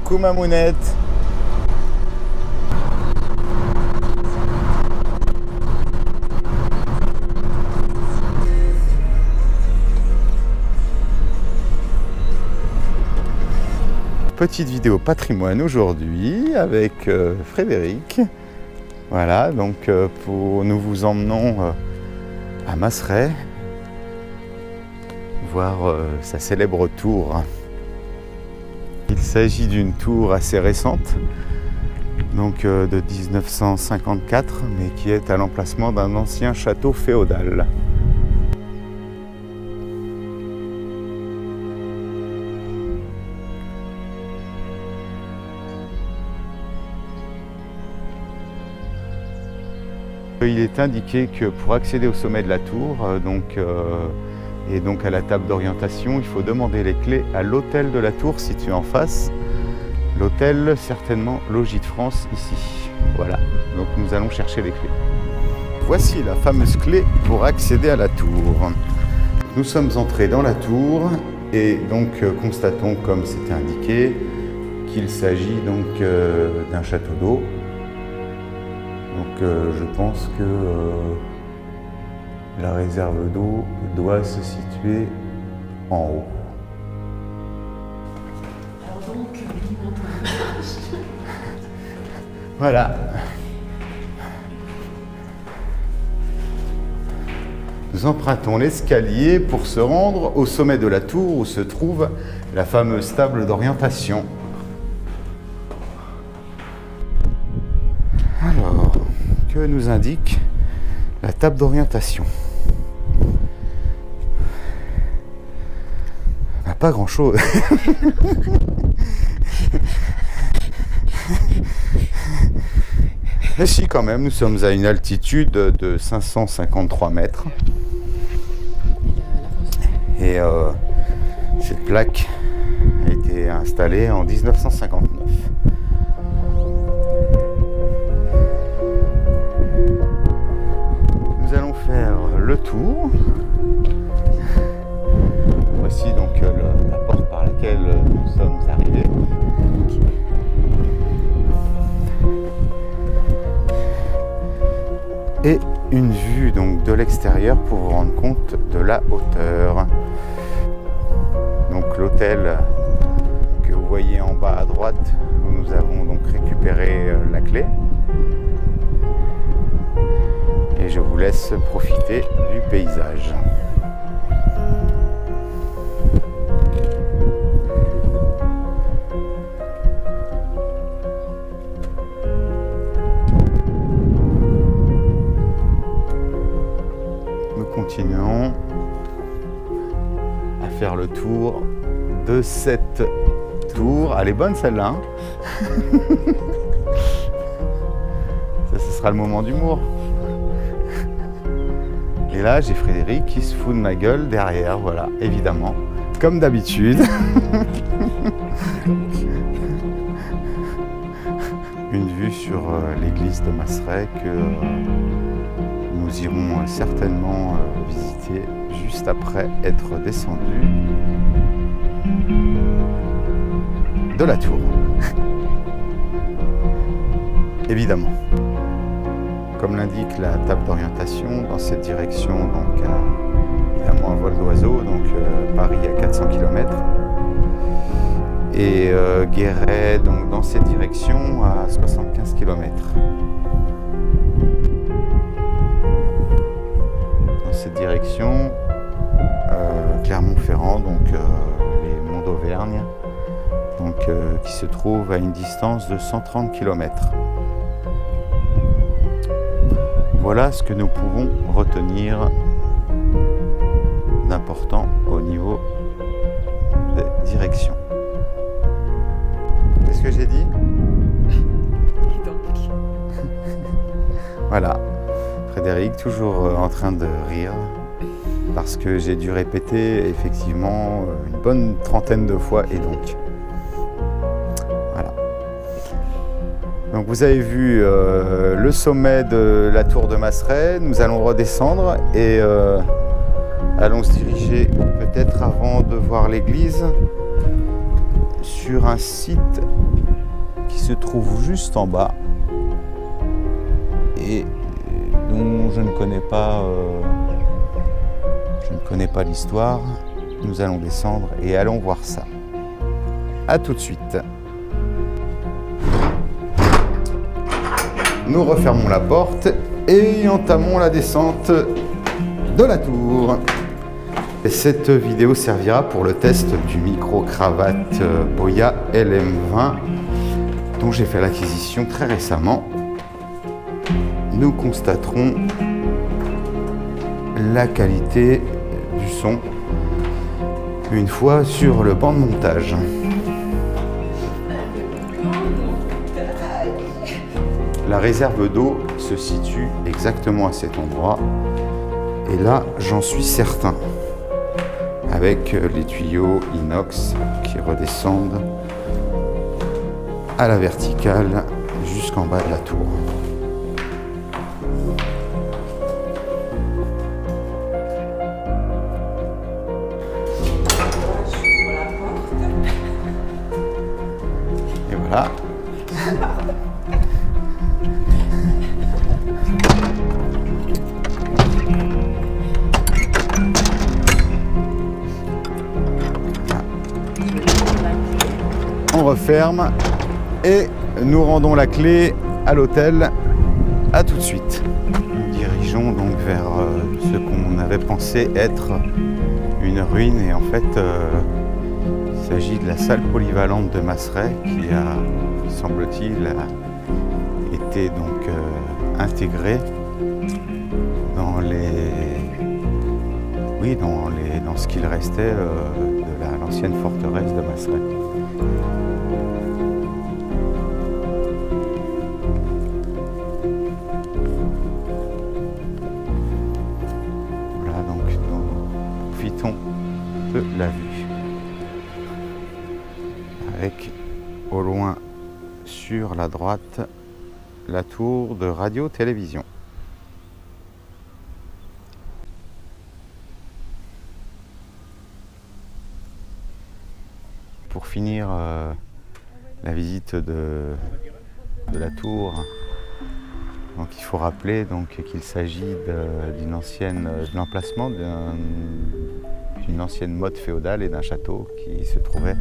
Coucou Mamounette. Petite vidéo patrimoine aujourd'hui avec Frédéric. Voilà, donc nous vous emmenons à Masseray voir sa célèbre tour. Il s'agit d'une tour assez récente, donc de 1954, mais qui est à l'emplacement d'un ancien château féodal. Il est indiqué que pour accéder au sommet de la tour, et donc à la table d'orientation, il faut demander les clés à l'hôtel de la tour situé en face. L'hôtel, certainement Logis de France, ici. Voilà, donc nous allons chercher les clés. Voici la fameuse clé pour accéder à la tour. Nous sommes entrés dans la tour et donc constatons, comme c'était indiqué, qu'il s'agit donc d'un château d'eau. Donc je pense que la réserve d'eau doit se situer en haut. Alors donc, Voilà. Nous empruntons l'escalier pour se rendre au sommet de la tour où se trouve la fameuse table d'orientation. Alors, que nous indique la table d'orientation? Pas grand-chose. Mais si, quand même, nous sommes à une altitude de 553 mètres. Et cette plaque a été installée en 1959. Nous allons faire le tour. Voici donc la porte par laquelle nous sommes arrivés. Et une vue donc de l'extérieur pour vous rendre compte de la hauteur. Donc l'hôtel que vous voyez en bas à droite, où nous avons donc récupéré la clé. Et je vous laisse profiter du paysage. Continuons à faire le tour de cette tour. Elle est bonne celle-là, hein. Ça, ce sera le moment d'humour. Et là, j'ai Frédéric qui se fout de ma gueule derrière, voilà, évidemment, comme d'habitude. Une vue sur l'église de Masseray que nous irons certainement visiter juste après être descendus de la tour. Évidemment. Comme l'indique la table d'orientation, dans cette direction, donc évidemment un vol d'oiseau, donc Paris à 400 km. Et Guéret, donc dans cette direction, à 75 km. Cette direction, Clermont-Ferrand, donc les monts d'Auvergne, donc qui se trouve à une distance de 130 km. Voilà ce que nous pouvons retenir d'important au niveau des directions. Qu'est-ce que j'ai dit? Voilà. Frédéric, toujours en train de rire, parce que j'ai dû répéter effectivement une bonne trentaine de fois, et donc voilà. Donc vous avez vu le sommet de la tour de Masseray. Nous allons redescendre et allons se diriger peut-être, avant de voir l'église, sur un site qui se trouve juste en bas et dont je ne connais pas l'histoire. Nous allons descendre et allons voir ça. A tout de suite. Nous refermons la porte et entamons la descente de la tour. Et cette vidéo servira pour le test du micro-cravate Boya LM20 dont j'ai fait l'acquisition très récemment. Nous constaterons la qualité du son une fois sur le banc de montage. La réserve d'eau se situe exactement à cet endroit et là j'en suis certain, avec les tuyaux inox qui redescendent à la verticale jusqu'en bas de la tour. Et voilà. On referme et nous rendons la clé à l'hôtel. À tout de suite. Nous dirigeons donc vers ce qu'on avait pensé être une ruine et en fait il s'agit de la salle polyvalente de Masseray qui a, semble-t-il, été donc intégrée dans dans ce qu'il restait de l'ancienne forteresse de Masseray. Voilà, donc nous profitons de la vue. Avec au loin sur la droite la tour de radio-télévision. Pour finir la visite de la tour, donc il faut rappeler qu'il s'agit de l'emplacement d'une ancienne motte féodale et d'un château qui se trouvait